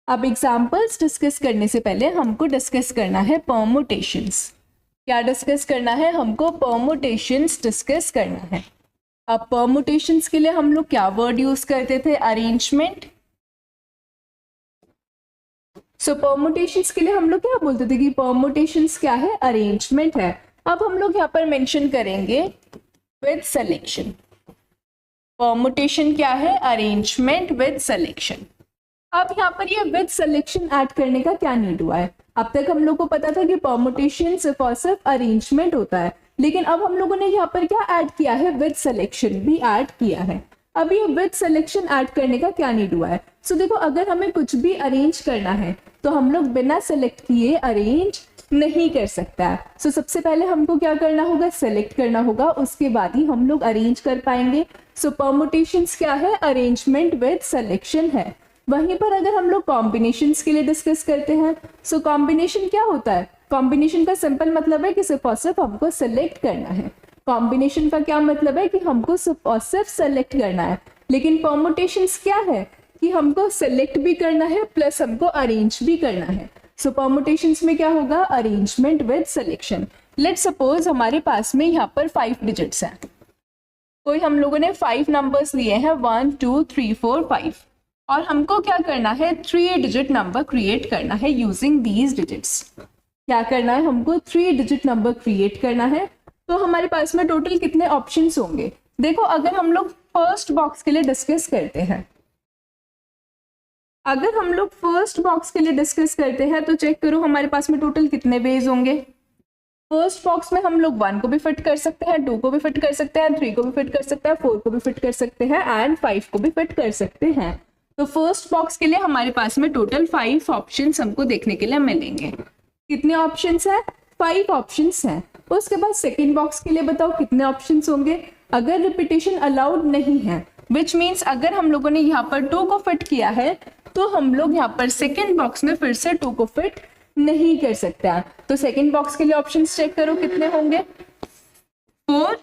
अब examples discuss करने से पहले हमको डिस्कस करना है परमुटेशंस। क्या डिस्कस करना है? हमको परमुटेशंस डिस्कस करना है। अब परमुटेशंस के लिए हम लोग क्या वर्ड यूज करते थे? अरेंजमेंट। सो परमुटेशंस के लिए हम लोग क्या बोलते थे कि परमुटेशंस क्या है? अरेंजमेंट है। अब हम लोग यहाँ पर मेंशन करेंगे विद सिलेक्शन। परमुटेशन क्या है? Arrangement with selection. अब यहाँ पर ये विद सिलेक्शन ऐड करने का क्या नीड हुआ है? अब तक हम लोग को पता था कि परमुटेशन सिर्फ और सिर्फ अरेंजमेंट होता है, लेकिन अब हम लोगों ने यहाँ पर क्या ऐड किया है? विद सिलेक्शन भी ऐड किया है। अब ये विद सिलेक्शन ऐड करने का क्या नीड हुआ है? सो देखो, अगर हमें कुछ भी अरेंज करना है तो हम लोग बिना सेलेक्ट किए अरेंज नहीं कर सकता है। सो सबसे पहले हमको क्या करना होगा? सेलेक्ट करना होगा, उसके बाद ही हम लोग अरेंज कर पाएंगे। सो परमुटेशंस क्या है? अरेंजमेंट विद सिलेक्शन है। वहीं पर अगर हम लोग कॉम्बिनेशंस के लिए डिस्कस करते हैं, सो कॉम्बिनेशन क्या होता है? कॉम्बिनेशन का सिंपल मतलब है कि सिर्फ और सिर्फ हमको सेलेक्ट करना है। कॉम्बिनेशन का क्या मतलब है? कि हमको सिर्फ और सिर्फ सेलेक्ट करना है। लेकिन परमुटेशंस क्या है? कि हमको सेलेक्ट भी करना है प्लस हमको अरेंज भी करना है। सो परमुटेशंस में क्या होगा? Arrangement with selection. Let's suppose हमारे पास में यहाँ पर 5 डिजिट्स हैं। कोई हम लोगों ने 5 नंबर्स लिए हैं, 1 2 3 4 5, और हमको क्या करना है? 3 डिजिट नंबर क्रिएट करना है यूजिंग दीज डिजिट्स। क्या करना है? हमको 3 डिजिट नंबर क्रिएट करना है। तो हमारे पास में टोटल कितने ऑप्शंस होंगे? देखो, अगर हम लोग फर्स्ट बॉक्स के लिए डिस्कस करते हैं, अगर हम लोग फर्स्ट बॉक्स के लिए डिस्कस करते हैं तो चेक करो हमारे पास में टोटल कितने वेज होंगे। फर्स्ट बॉक्स में हम लोग 1 को भी फिट कर सकते हैं, 2 को भी फिट कर सकते हैं, 3 को भी फिट कर सकते हैं, 4 को भी फिट कर सकते हैं एंड 5 को भी फिट कर सकते हैं। तो फर्स्ट बॉक्स के लिए हमारे पास में टोटल 5 ऑप्शंस हमको देखने के लिए मिलेंगे। कितने ऑप्शंस हैं? 5 ऑप्शंस हैं। उसके बाद सेकंड बॉक्स के लिए बताओ कितने ऑप्शंस होंगे? अगर रिपीटेशन अलाउड नहीं है, विच मीन्स अगर हम लोगों ने यहाँ पर 2 को फिट किया है तो हम लोग यहाँ पर सेकंड बॉक्स में फिर से 2 को फिट नहीं कर सकते हैं। तो सेकंड बॉक्स के लिए ऑप्शंस चेक करो कितने होंगे? 4।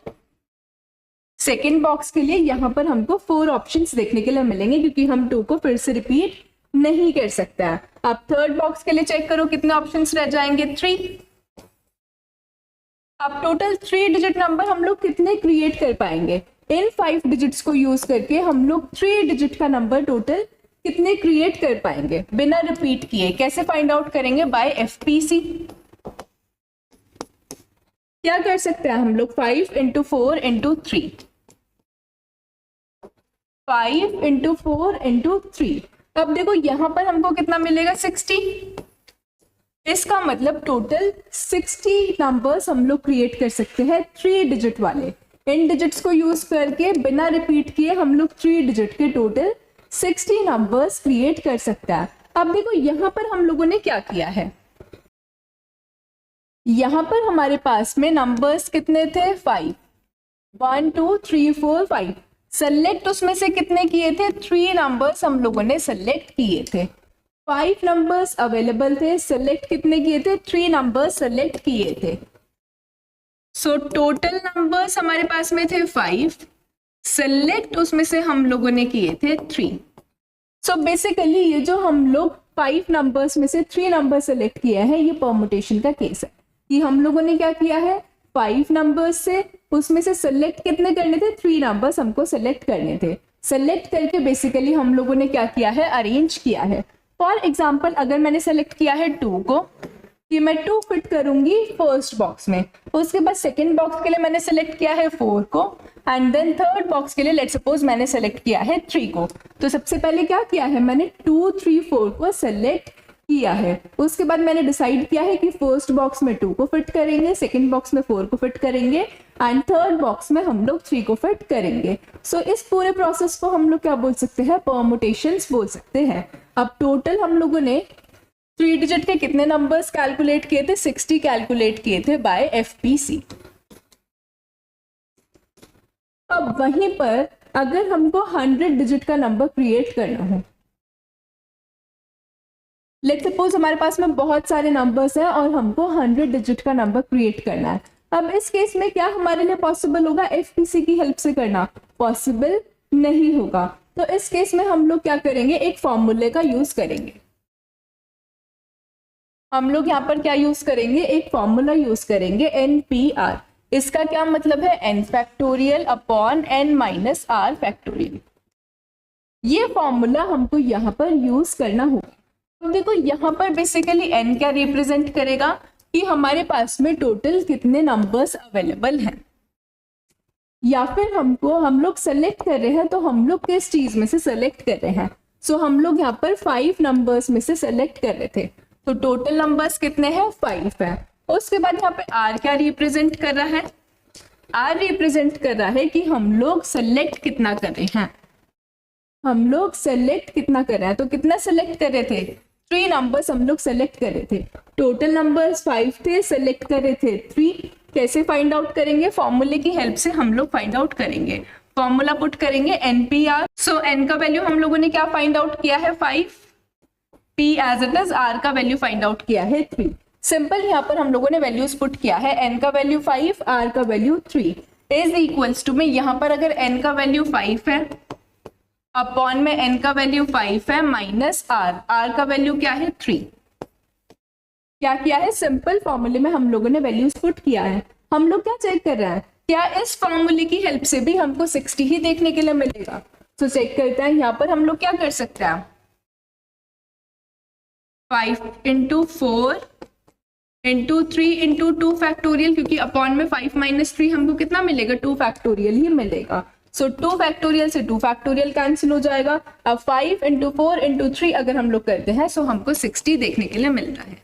सेकंड बॉक्स के लिए यहाँ पर हमको 4 ऑप्शंस देखने के लिए मिलेंगे क्योंकि हम 2 को फिर से रिपीट नहीं कर सकते हैं। अब थर्ड बॉक्स के लिए चेक करो कितने ऑप्शंस रह जाएंगे? 3। अब टोटल 3 डिजिट नंबर हम लोग कितने क्रिएट कर पाएंगे? इन 5 डिजिट्स को यूज करके हम लोग 3 डिजिट का नंबर टोटल कितने क्रिएट कर पाएंगे बिना रिपीट किए? कैसे फाइंड आउट करेंगे? By FPC. क्या कर सकते हैं हम लोग? 5 × 4 × 3, 5 × 4 × 3। अब देखो यहाँ पर हमको कितना मिलेगा? 60। इसका मतलब टोटल 60 नंबर्स हम लोग क्रिएट कर सकते हैं 3 डिजिट वाले। इन डिजिट्स को यूज करके बिना रिपीट किए हम लोग 3 डिजिट के टोटल 60 नंबर्स क्रिएट कर सकता है। अब देखो यहाँ पर हम लोगों ने क्या किया है? यहाँ पर हमारे पास में नंबर्स कितने थे? 5, 1 2 3 4 5। सेलेक्ट उसमें से कितने किए थे? 3 नंबर्स हम लोगों ने सेलेक्ट किए थे। 5 नंबर्स अवेलेबल थे, सेलेक्ट कितने किए थे? 3 नंबर्स सेलेक्ट किए थे। सो टोटल नंबर्स हमारे पास में थे 5, सेलेक्ट उसमें से हम लोगों ने किए थे 3। सो बेसिकली ये जो हम लोग 5 नंबर्स में से 3 नंबर सेलेक्ट किए हैं, ये परमुटेशन का केस है कि हम लोगों ने क्या किया है? 5 नंबर्स से उसमें से सेलेक्ट कितने करने थे? 3 नंबर्स हमको सेलेक्ट करने थे। सेलेक्ट करके बेसिकली हम लोगों ने क्या किया है? अरेंज किया है। फॉर एग्जाम्पल, अगर मैंने सेलेक्ट किया है 2 को, कि मैं 2 फिट करूंगी फर्स्ट बॉक्स में, उसके बाद सेकंड बॉक्स के लिए मैंने सेलेक्ट किया है 4 को, एंड देन थर्ड बॉक्स के लिए लेट्स सपोज मैंने सेलेक्ट किया है 3 को। तो सबसे पहले क्या किया है? मैंने 2 3 4 को सेलेक्ट किया है। उसके बाद मैंने डिसाइड किया है कि फर्स्ट बॉक्स में 2 को फिट करेंगे, सेकंड बॉक्स में 4 को फिट करेंगे एंड थर्ड बॉक्स में हम लोग 3 को फिट करेंगे। सो इस पूरे प्रोसेस को हम लोग क्या बोल सकते हैं? परमुटेशंस बोल सकते हैं। अब टोटल हम लोगों ने 3 डिजिट के कितने नंबर्स कैलकुलेट किए थे? 60 कैलकुलेट किए थे बाय एफपीसी। अब वहीं पर अगर हमको 100 डिजिट का नंबर क्रिएट करना हो, लेट्स सपोज हमारे पास में बहुत सारे नंबर्स हैं और हमको 100 डिजिट का नंबर क्रिएट करना है। अब इस केस में क्या हमारे लिए पॉसिबल होगा? एफपीसी की हेल्प से करना पॉसिबल नहीं होगा। तो इस केस में हम लोग क्या करेंगे? एक फॉर्मूले का यूज करेंगे। हम लोग यहाँ पर क्या यूज करेंगे, एक फॉर्मूला यूज करेंगे NPR। इसका क्या मतलब है, n factorial upon n minus r factorial. ये फॉर्मूला हमको यहाँ पर यूज करना होगा। तो देखो यहाँ पर बेसिकली n क्या रिप्रेजेंट करेगा कि हमारे पास में टोटल कितने नंबर्स अवेलेबल हैं, या फिर हम लोग सेलेक्ट कर रहे हैं तो हम लोग किस चीज में से सेलेक्ट कर रहे हैं। सो हम लोग यहाँ पर 5 नंबर्स में से सेलेक्ट कर रहे थे, तो टोटल नंबर्स कितने हैं, 5 है। उसके बाद यहाँ पे r क्या रिप्रेजेंट कर रहा है, r रिप्रेजेंट कर रहा है कि हम लोग सेलेक्ट कितना कर रहे हैं, हम लोग सेलेक्ट कितना कर रहे हैं। तो कितना सेलेक्ट कर रहे थे, 3 नंबर्स हम लोग सेलेक्ट कर रहे थे। टोटल नंबर्स 5 थे, सेलेक्ट कर रहे थे 3। कैसे फाइंड आउट करेंगे, फॉर्मूले की हेल्प से हम लोग फाइंड आउट करेंगे। फॉर्मूला पुट करेंगे NPR। सो n का वैल्यू हम लोगों ने क्या फाइंड आउट किया है, 5। p as it is, r का वैल्यू फाइंड आउट किया है 3। सिंपल यहाँ पर हम लोगों ने वैल्यूज पुट किया है, n का वैल्यू 5, r का वैल्यू 3 इज इक्वल्स टू में, यहाँ पर अगर n का वैल्यू 5 है अपॉन में n का वैल्यू 5 है माइनस r का वैल्यू क्या है 3। क्या किया है, सिंपल फॉर्मूले में हम लोगों ने वैल्यूज पुट किया है। हम लोग क्या चेक कर रहे हैं, क्या इस फॉर्मूले की हेल्प से भी हमको 60 ही देखने के लिए मिलेगा। तो चेक करते हैं, यहाँ पर हम लोग क्या कर सकते हैं, 5 × 4 × 3 × 2 फैक्टोरियल, क्योंकि अपॉन में 5 - 3 हमको कितना मिलेगा, 2 फैक्टोरियल ही मिलेगा। सो 2 फैक्टोरियल से 2 फैक्टोरियल कैंसिल हो जाएगा। अब 5 × 4 × 3 अगर हम लोग करते हैं सो हमको 60 देखने के लिए मिल रहा है।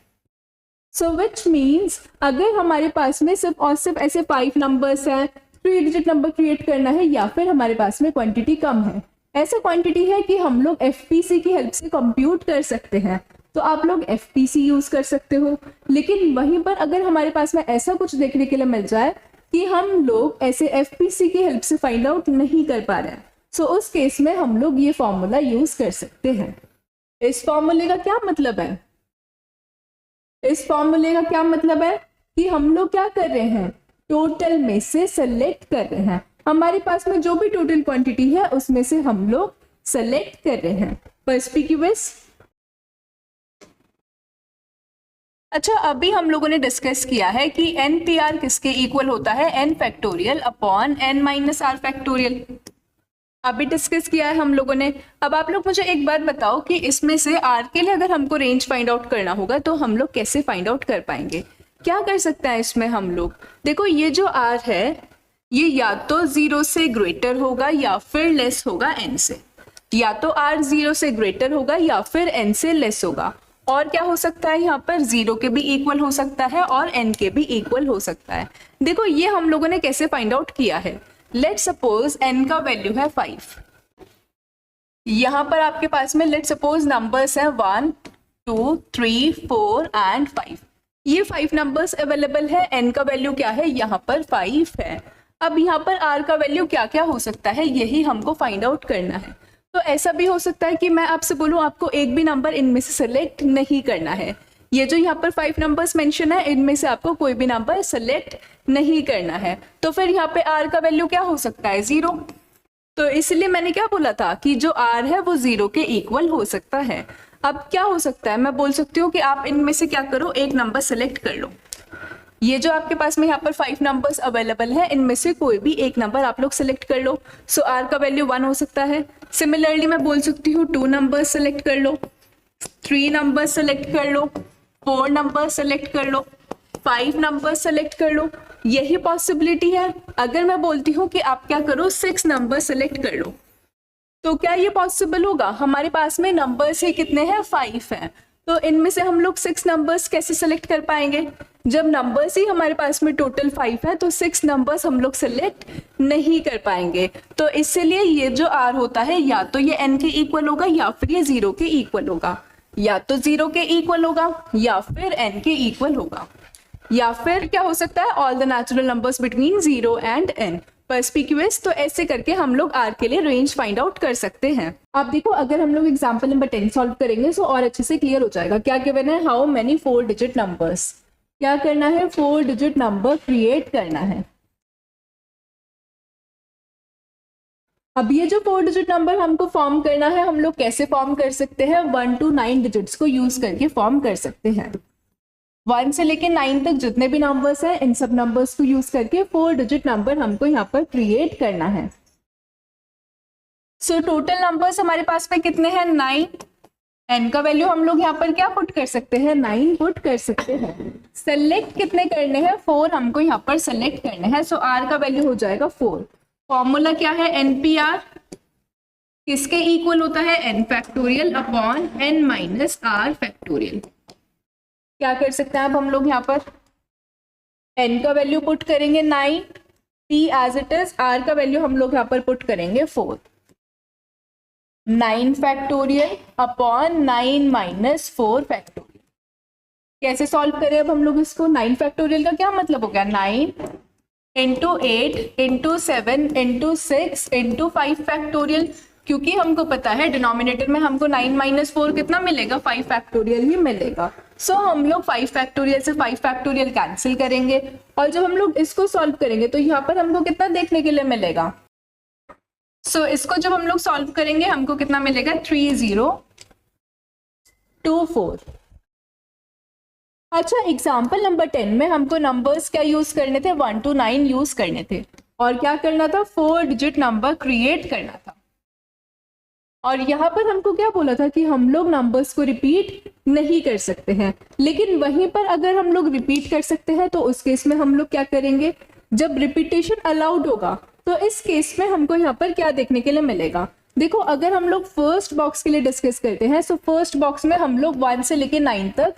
सो विच मीन्स अगर हमारे पास में सिर्फ और सिर्फ ऐसे 5 नंबर्स हैं, 3 डिजिट नंबर क्रिएट करना है, या फिर हमारे पास में क्वांटिटी कम है, ऐसा क्वांटिटी है कि हम लोग FPC की हेल्प से कंप्यूट कर सकते हैं, तो आप लोग FPC यूज कर सकते हो। लेकिन वहीं पर अगर हमारे पास में ऐसा कुछ देखने के लिए मिल जाए कि हम लोग ऐसे FPC की हेल्प से फाइंड आउट नहीं कर पा रहे हैं, सो उस केस में हम लोग ये फॉर्मूला यूज कर सकते हैं। इस फॉर्मूले का क्या मतलब है, इस फॉर्मूले का क्या मतलब है कि हम लोग क्या कर रहे हैं, टोटल में से सेलेक्ट कर रहे हैं। हमारे पास में जो भी टोटल क्वांटिटी है उसमें से हम लोग सेलेक्ट कर रहे हैं। पर्सपिक्यूअस। अच्छा, अभी हम लोगों ने डिस्कस किया है कि NPR किसके इक्वल होता है, n factorial upon n minus r factorial. अभी डिस्कस किया है हम लोगों ने। अब आप लोग मुझे एक बात बताओ कि इसमें से r के लिए अगर हमको रेंज फाइंड आउट करना होगा तो हम लोग कैसे फाइंड आउट कर पाएंगे, क्या कर सकते हैं इसमें हम लोग। देखो ये जो r है ये या तो 0 से ग्रेटर होगा या फिर लेस होगा n से, या तो r 0 से ग्रेटर होगा या फिर n से लेस होगा। और क्या हो सकता है, यहाँ पर 0 के भी इक्वल हो सकता है और n के भी इक्वल हो सकता है। देखो ये हम लोगों ने कैसे फाइंड आउट किया है, लेट सपोज n का वैल्यू है 5। यहाँ पर आपके पास में लेट सपोज नंबर्स हैं 1 2 3 4 एंड 5। ये 5 नंबर्स अवेलेबल है, n का वैल्यू क्या है, यहाँ पर 5 है। अब यहाँ पर r का वैल्यू क्या क्या हो सकता है, यही हमको फाइंड आउट करना है। तो ऐसा भी हो सकता है कि मैं आपसे बोलूँ आपको एक भी नंबर इनमें से सेलेक्ट नहीं करना है। ये जो यहाँ पर 5 नंबर्स मेंशन है इनमें से आपको कोई भी नंबर सेलेक्ट नहीं करना है, तो फिर यहाँ पे r का वैल्यू क्या हो सकता है, 0। तो इसलिए मैंने क्या बोला था कि जो r है वो 0 के इक्वल हो सकता है। अब क्या हो सकता है, मैं बोल सकती हूँ कि आप इनमें से क्या करो, एक नंबर सेलेक्ट कर लो। ये जो आपके पास में यहाँ पर 5 नंबर्स अवेलेबल है इनमें से कोई भी एक नंबर आप लोग सेलेक्ट कर लो। सो r का वैल्यू 1 हो सकता है। सिमिलरली मैं बोल सकती हूँ 2 नंबर्स सेलेक्ट कर लो, 3 नंबर्स सेलेक्ट कर लो, 4 नंबर्स सेलेक्ट कर लो, 5 नंबर्स सेलेक्ट कर लो। यही पॉसिबिलिटी है। अगर मैं बोलती हूँ कि आप क्या करो 6 नंबर सेलेक्ट कर लो, तो क्या ये पॉसिबल होगा, हमारे पास में नंबर्स ही कितने हैं, 5 हैं। तो इनमें से हम लोग 6 नंबर्स कैसे सेलेक्ट कर पाएंगे, जब नंबर्स ही हमारे पास में टोटल 5 है तो 6 नंबर्स हम लोग सेलेक्ट नहीं कर पाएंगे। तो इसलिए ये जो r होता है या तो ये n के इक्वल होगा या फिर ये 0 के इक्वल होगा, या तो 0 के इक्वल होगा या फिर n के इक्वल होगा, या फिर क्या हो सकता है, all the natural numbers between 0 and n। पर्सपिक्यूअस। तो ऐसे करके हम लोग r के लिए रेंज फाइंड आउट कर सकते हैं। अब देखो अगर हम लोग एग्जांपल नंबर 10 सॉल्व करेंगे तो और अच्छे से क्लियर हो जाएगा। क्या गिवन है, हाउ मेनी 4 डिजिट नंबर्स, क्या करना है, 4 डिजिट नंबर क्रिएट करना है। अब ये जो 4 डिजिट नंबर हमको फॉर्म करना है हम लोग कैसे फॉर्म कर सकते हैं, 1 to 9 डिजिट्स को यूज करके फॉर्म कर सकते हैं। 1 से लेके 9 तक जितने भी नंबर्स हैं इन सब नंबर्स को यूज करके 4 डिजिट नंबर हमको यहाँ पर क्रिएट करना है। सो टोटल नंबर्स हमारे पास में कितने हैं 9। n का वैल्यू हम लोग यहाँ पर क्या पुट कर सकते हैं 9 पुट कर सकते हैं। सेलेक्ट कितने करने हैं 4 हमको यहाँ पर सेलेक्ट करने हैं। सो r का वैल्यू हो जाएगा 4। फॉर्मूला क्या है NPR किसके इक्वल होता है n factorial upon n minus r factorial. क्या कर सकते हैं अब हम लोग यहाँ पर n का वैल्यू पुट करेंगे 9 p as it is, r का वैल्यू हम लोग यहाँ पर पुट करेंगे 4। 9 फैक्टोरियल अपॉन 9 माइनस 4 फैक्टोरियल। कैसे सॉल्व करें अब हम लोग इसको। 9 फैक्टोरियल का क्या मतलब हो गया 9 into 8 into 7 into 6 into 5 factorial, क्योंकि हमको पता है डिनोमिनेटर में हमको 9 माइनस 4 कितना मिलेगा 5 फैक्टोरियल ही मिलेगा। सो हम लोग 5 फैक्टोरियल से 5 फैक्टोरियल कैंसिल करेंगे और जब हम लोग इसको सॉल्व करेंगे तो यहाँ पर हमको कितना देखने के लिए मिलेगा। सो इसको जब हम लोग सॉल्व करेंगे हमको कितना मिलेगा 3024। अच्छा एग्जाम्पल नंबर 10 में हमको नंबर्स क्या यूज करने थे 1 to 9 यूज करने थे और क्या करना था 4 डिजिट नंबर क्रिएट करना था। और यहाँ पर हमको क्या बोला था कि हम लोग नंबर्स को रिपीट नहीं कर सकते हैं, लेकिन वहीं पर अगर हम लोग रिपीट कर सकते हैं तो उस केस में हम लोग क्या करेंगे जब रिपीटेशन अलाउड होगा तो इस केस में हमको यहाँ पर क्या देखने के लिए मिलेगा। देखो अगर हम लोग फर्स्ट बॉक्स के लिए डिस्कस करते हैं सो फर्स्ट बॉक्स में हम लोग 1 से लेके 9 तक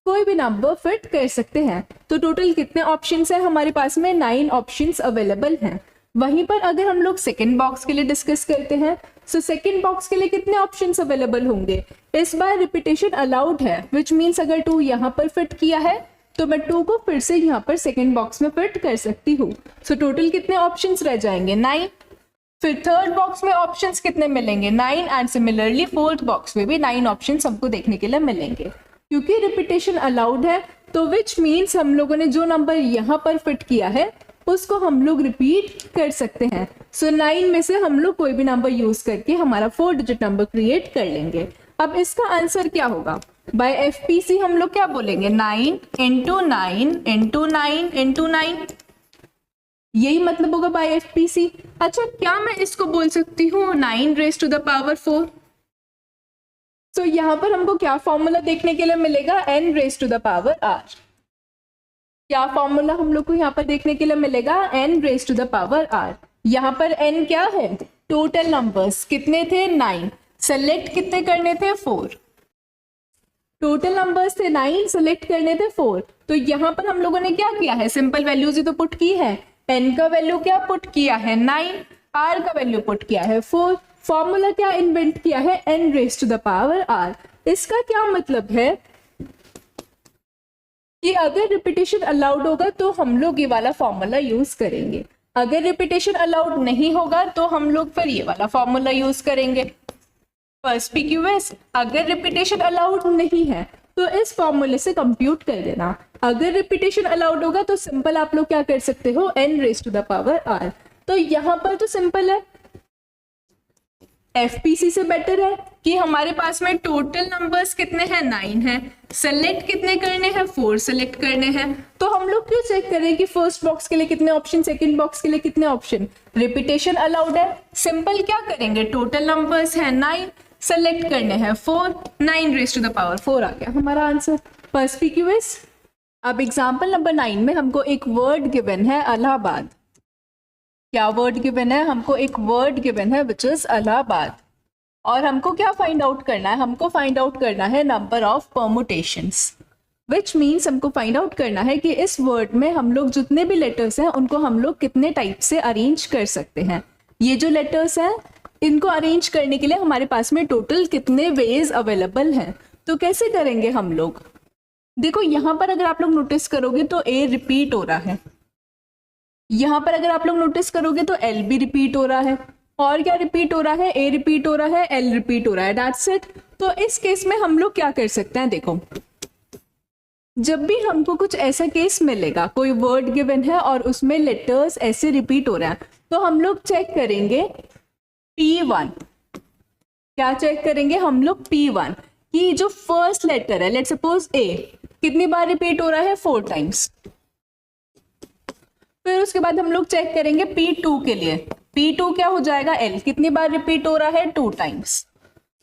कोई भी नंबर फिट कर सकते हैं। तो टोटल कितने ऑप्शंस हैं हमारे पास में 9 ऑप्शंस अवेलेबल हैं। वहीं पर अगर हम लोग सेकंड बॉक्स के लिए डिस्कस करते हैं सो सेकंड बॉक्स के लिए कितने ऑप्शंस अवेलेबल होंगे। इस बार रिपीटेशन अलाउड है विच मीन्स अगर 2 यहाँ पर फिट किया है तो मैं 2 को फिर से यहाँ पर सेकंड बॉक्स में फिट कर सकती हूँ। सो टोटल कितने ऑप्शंस रह जाएंगे 9। फिर थर्ड बॉक्स में ऑप्शंस कितने मिलेंगे 9 एंड सिमिलरली फोर्थ बॉक्स में भी 9 ऑप्शंस हमको देखने के लिए मिलेंगे। क्योंकि रिपीटेशन अलाउड है तो विच मीन्स हम लोगों ने जो नंबर यहाँ पर फिट किया है उसको हम लोग रिपीट कर सकते हैं। सो 9 में से हम लोग कोई भी नंबर यूज करके हमारा 4 डिजिट नंबर क्रिएट कर लेंगे। अब इसका आंसर क्या होगा बाय एफपीसी हम लोग क्या बोलेंगे 9 इंटू 9 इंटू 9 इंटू 9, यही मतलब होगा बाय एफपीसी। अच्छा क्या मैं इसको बोल सकती हूँ 9 रेज टू द पावर 4। तो यहाँ पर हमको क्या फॉर्मूला देखने के लिए मिलेगा n raise to the power r। क्या फॉर्मूला हम लोग को यहाँ पर देखने के लिए मिलेगा n raise to the power r। यहाँ पर n क्या है टोटल नंबर्स कितने थे 9, सेलेक्ट कितने करने थे 4। टोटल नंबर्स थे 9, सेलेक्ट करने थे 4। तो यहाँ पर हम लोगों ने क्या किया है सिंपल वैल्यूज ही तो पुट की है। n का वैल्यू क्या पुट किया है 9, r का वैल्यू पुट किया है 4। फॉर्मूला क्या इन्वेंट किया है n raise to the power r। इसका क्या मतलब है कि अगर रिपीटेशन अलाउड होगा तो हम लोग ये वाला फॉर्मूला यूज करेंगे, अगर रिपीटेशन अलाउड नहीं होगा तो हम लोग फिर ये वाला फॉर्मूला यूज करेंगे। पर्सपिक्यूअस अगर रिपीटेशन अलाउड नहीं है तो इस फॉर्मूले से कंप्यूट कर देना। अगर रिपीटेशन अलाउड होगा तो सिंपल आप लोग क्या कर सकते हो n raise to the power r। तो यहाँ पर तो सिंपल है, एफपीसी से बेटर है कि हमारे पास में टोटल नंबर्स कितने हैं 9 हैं, सेलेक्ट कितने करने हैं 4 सेलेक्ट करने हैं। तो हम लोग क्यों चेक करें कि फर्स्ट बॉक्स के लिए कितने ऑप्शन सेकंड बॉक्स के लिए कितने ऑप्शन। रिपीटेशन अलाउड है, सिंपल क्या करेंगे टोटल नंबर्स हैं 9, सेलेक्ट करने हैं 4, 9 रेज टू द पावर 4 आ गया हमारा आंसर पर्सपिक्यूअस। अब एग्जाम्पल नंबर 9 में हमको एक वर्ड गिवन है इलाहाबाद। क्या वर्ड गिवन है हमको एक वर्ड गिवन है विच इज इलाहाबाद और हमको क्या फाइंड आउट करना है हमको फाइंड आउट करना है number of permutations which means हमको फाइंड आउट करना है कि इस वर्ड में हम लोग जितने भी लेटर्स हैं उनको हम लोग कितने टाइप से अरेंज कर सकते हैं। ये जो लेटर्स हैं इनको अरेंज करने के लिए हमारे पास में टोटल कितने वेज अवेलेबल हैं। तो कैसे करेंगे हम लोग। देखो यहाँ पर अगर आप लोग नोटिस करोगे तो ए रिपीट हो रहा है, यहाँ पर अगर आप लोग नोटिस करोगे तो एल भी रिपीट हो रहा है और क्या रिपीट हो रहा है ए रिपीट हो रहा है एल रिपीट हो रहा है, दैट्स इट। तो इस केस में हम लोग क्या कर सकते हैं, देखो जब भी हमको कुछ ऐसा केस मिलेगा कोई वर्ड गिवन है और उसमें लेटर्स ऐसे रिपीट हो रहे हैं तो हम लोग चेक करेंगे P1। क्या चेक करेंगे हम लोग P1 कि जो फर्स्ट लेटर है लेट्स सपोज ए, कितनी बार रिपीट हो रहा है, 4 टाइम्स। फिर उसके बाद हम लोग चेक करेंगे P2 के लिए। P2 क्या हो जाएगा, L, कितनी बार रिपीट हो रहा है, 2 टाइम्स।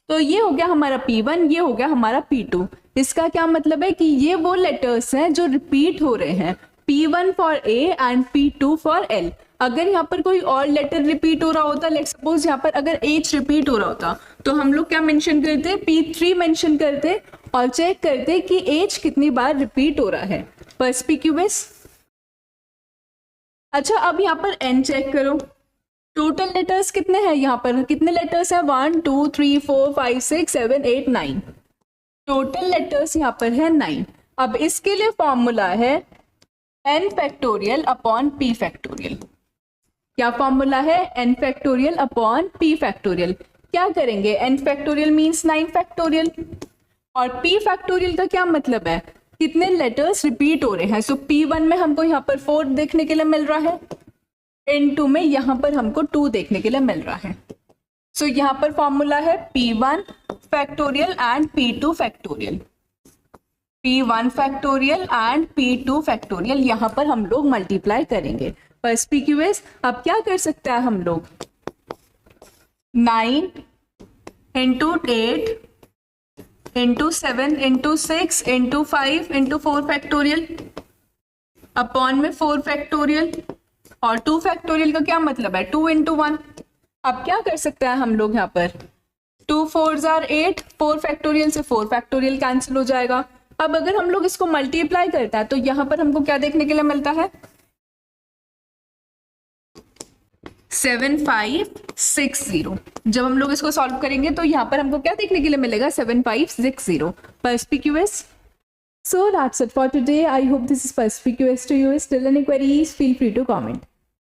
तो ये हो गया हमारा P1, ये हो गया हमारा P2। इसका क्या मतलब है कि ये वो लेटर्स हैं जो रिपीट हो रहे हैं, P1 for A and P2 for L। अगर यहाँ पर कोई और लेटर रिपीट हो रहा होता, लेट्स सपोज यहाँ पर अगर H रिपीट हो रहा होता, तो हम लोग क्या मेंशन करते, P3 मेंशन करते और चेक करते कि H कितनी बार रिपीट हो रहा है, पर्सपिक्यूअस। अच्छा, अब यहाँ पर N चेक करो, टोटल लेटर्स कितने हैं, यहाँ पर कितने लेटर्स हैं, 1 2 3 4 5 6 7 8 9, टोटल लेटर्स यहाँ पर है 9। अब इसके लिए फॉर्मूला है n factorial upon p factorial. क्या फॉर्मूला है, n factorial upon p factorial. क्या करेंगे, n फैक्टोरियल मीन्स 9 फैक्टोरियल और p फैक्टोरियल का क्या मतलब है, कितने लेटर्स रिपीट हो रहे हैं। सो P1 में हमको यहाँ पर 4 देखने के लिए मिल रहा है, N2 में यहाँ पर हमको 2 देखने के लिए मिल रहा है। सो यहाँ पर फॉर्मूला है P1 factorial and P2 factorial, P1 factorial and P2 factorial. यहाँ पर हम लोग मल्टीप्लाई करेंगे, पर्सपिक्यूअस। अब क्या कर सकते हैं हम लोग, 9 into 8 into 7 into 6 into 5 into 4 factorial upon में 4 फैक्टोरियल, और 2 फैक्टोरियल का क्या मतलब है, 2 इंटू 1। अब क्या कर सकते हैं हम लोग यहाँ पर, 2 4s are 8, 4 फैक्टोरियल से 4 फैक्टोरियल कैंसिल हो जाएगा। अब अगर हम लोग इसको मल्टीप्लाई करते हैं तो यहाँ पर हमको क्या देखने के लिए मिलता है, 7560। जब हम लोग इसको सॉल्व करेंगे तो यहाँ पर हमको क्या देखने के लिए मिलेगा, 7560, पर्सपिक्यूअस। So that's it for today. I hope this is perspicuous to you. Still any queries, feel free to comment.